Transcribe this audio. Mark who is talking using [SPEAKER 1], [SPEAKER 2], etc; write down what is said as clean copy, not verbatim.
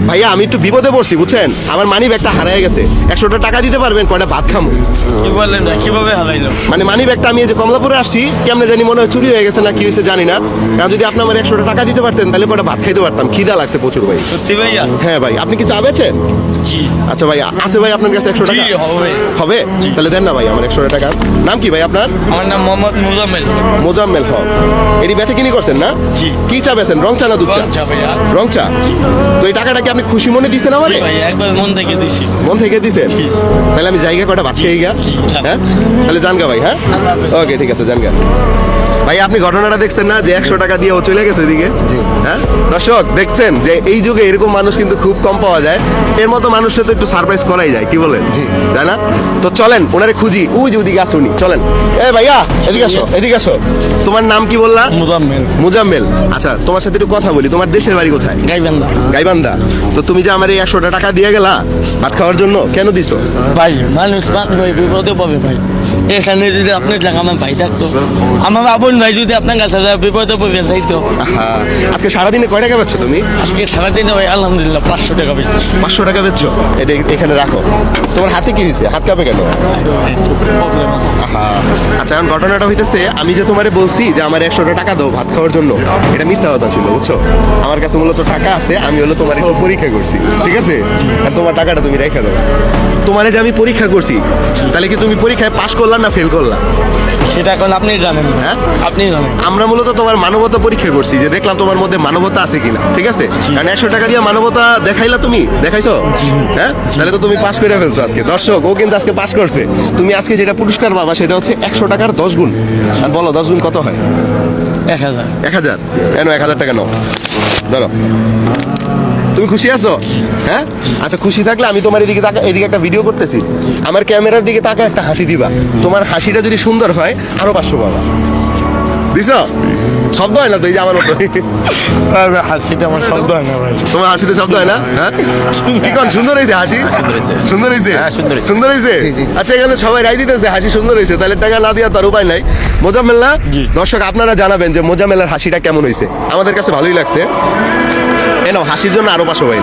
[SPEAKER 1] ভাইয়া আমি একটু বিপদে পড়ছি বুঝছেন, আমার মানি ব্যাগটা হারিয়ে গেছে। 100টা টাকা দিতে পারবেন, কয়টা ভাত খামো।
[SPEAKER 2] কি বলেন না, কিভাবে হারাইলো?
[SPEAKER 1] মানে মানি ব্যাগটা আমি এই যে কমলাপুরে আসছি, কেমনে জানি মনে হয় চুরি হয়ে গেছে না কি হয়েছে জানি না। কারণ যদি আপনি আমার 100টা টাকা দিতে পারতেন তাহলে কয়টা ভাত খাইতে পারতাম, খিদা লাগছে প্রচুর ভাই।
[SPEAKER 2] সত্যি ভাইয়া?
[SPEAKER 1] হ্যাঁ ভাই, আপনি কি চা বেচেন?
[SPEAKER 2] জি।
[SPEAKER 1] আচ্ছা ভাই, আছে ভাই আপনার কাছে 100 টাকা?
[SPEAKER 2] জি, হবে।
[SPEAKER 1] হবে? তাহলে দেন না ভাই আমার 100 টাকা। নাম কি ভাই আপনার?
[SPEAKER 2] আমার নাম মোহাম্মদ মুজাম্মেল।
[SPEAKER 1] মোজাম্মেল হক। এটি বেচে কিনি করছেন না?
[SPEAKER 2] জি।
[SPEAKER 1] কি চা বেচেন, রং চা না দুধ চা?
[SPEAKER 2] রং চা ভাইয়া।
[SPEAKER 1] রং চা। তো এই টাকাটা কি আপনি খুশি মনে দিচ্ছেন আমারে?
[SPEAKER 2] জি ভাই, একবার মন থেকে দিছি।
[SPEAKER 1] মন থেকে দিছেন?
[SPEAKER 2] জি।
[SPEAKER 1] তাহলে আমি জায়গা কয়টা ভাত খেয়ে গা।
[SPEAKER 2] জি, যান।
[SPEAKER 1] হ্যাঁ তাহলে জান গা ভাই। হ্যাঁ ওকে ঠিক আছে, জান গা। ভাই আপনি ঘটনাটা দেখছেন না যে 100 টাকা দিয়ে ও চলে গেছে ওইদিকে? হ্যাঁ দর্শক দেখছেন যে এই যুগে এরকম মানুষ কিন্তু খুব কম পাওয়া যায়। এর মতো মানুষের তো একটু সারপ্রাইজ করাই যায়, কি বলেন? জি তাই না? তো চলেন ওনারে খুঁজি, ওই যে ওদিকে আসুনি, চলেন। এ ভাইয়া এদিকে আসো, এদিকে আসো। তোমার নাম কি বললা?
[SPEAKER 2] মুজাম্মেল।
[SPEAKER 1] মুজাম্মেল। আচ্ছা তোমার সাথে একটু কথা বলি, তোমার দেশের বাড়ি কোথায়?
[SPEAKER 2] গাইবান্ধা।
[SPEAKER 1] গাইবান্ধা। তো তুমি যে আমার এই 100টা টাকা দিয়ে গেলা ভাত খাওয়ার জন্য, কেন দিছো?
[SPEAKER 2] ভাই মানুষ ভাই বিপদে পাবে ভাই। এখানে যদি আপনার জায়গা আমার ভাই থাকতো, আমার আপন ভাই যদি আপনার কাছে বিপদে পড়ে যাইতো।
[SPEAKER 1] আহা, আজকে সারাদিনে কয় টাকা পাচ্ছ তুমি?
[SPEAKER 2] আজকে সারাদিনে ভাই আলহামদুলিল্লাহ 500 টাকা পেয়েছি।
[SPEAKER 1] 500 টাকা বেচছ? এটা এখানে রাখো। তোমার হাতে কি হয়েছে, হাত কাঁপে কেন?
[SPEAKER 2] প্রবলেম আছে।
[SPEAKER 1] আহা, আচ্ছা এখন ঘটনাটা হইতেছে, আমি যে তোমারে বলছি যে আমার 100টা টাকা দাও ভাত খাওয়ার জন্য, এটা মিথ্যা কথা ছিল বুঝছো। আমার কাছে মূলত টাকা আছে, আমি হলো তোমার একটু পরীক্ষা করছি, ঠিক আছে? আর তোমার টাকাটা তুমি রেখে দাও। তোমারে যে আমি পরীক্ষা করছি, তাহলে কি তুমি পরীক্ষায় পাশ করলা না ফেল করলা?
[SPEAKER 2] সেটা এখন আপনি জানেন।
[SPEAKER 1] হ্যাঁ
[SPEAKER 2] আপনি জানেন।
[SPEAKER 1] আমরা মূলত তোমার মানবতা পরীক্ষা করছি, যে দেখলাম তোমার মধ্যে মানবতা আছে কিনা, ঠিক আছে? কারণ 100 টাকা দিয়ে মানবতা দেখাইলা, তুমি দেখাইছো। হ্যাঁ তাহলে তো তুমি পাস করে ফেলছো আজকে। দর্শক ও কিন্তু আজকে পাস করছে। তুমি আজকে যেটা পুরস্কার পাবা সেটা হচ্ছে 100 টাকার 10 গুণ। আর বলো 10 গুণ কত হয়?
[SPEAKER 2] 1000।
[SPEAKER 1] 1000। এনো 1000 টাকা নাও, ধরো। তুমি খুশি আছো? হ্যাঁ আচ্ছা খুশি থাকলে আমি তোমার এদিকে তাকা, এদিকে একটা ভিডিও করতেছি, আমার ক্যামেরার দিকে তাকা একটা হাসি দিবা। তোমার হাসিটা যদি সুন্দর হয় আরো 500 পাবা। দিছো? শব্দ হয় না তো এই যে আমার মতো?
[SPEAKER 2] হাসিতে আমার শব্দ হয় না ভাই।
[SPEAKER 1] তোমার হাসিতে শব্দ হয় না? হ্যাঁ কি কোন সুন্দর হয়েছে হাসি? সুন্দর হয়েছে? সুন্দর হয়েছে। আচ্ছা এখানে সবাই রায় দিতেছে হাসি সুন্দর হয়েছে, তাহলে টাকা না দেওয়া তার উপায় নাই। মোজাম্মেল না? দর্শক আপনারা জানাবেন যে মোজাম্মেলের হাসিটা কেমন হয়েছে। আমাদের কাছে ভালোই লাগছে। এ নাও হাসির জন্য আরো 500 পাই।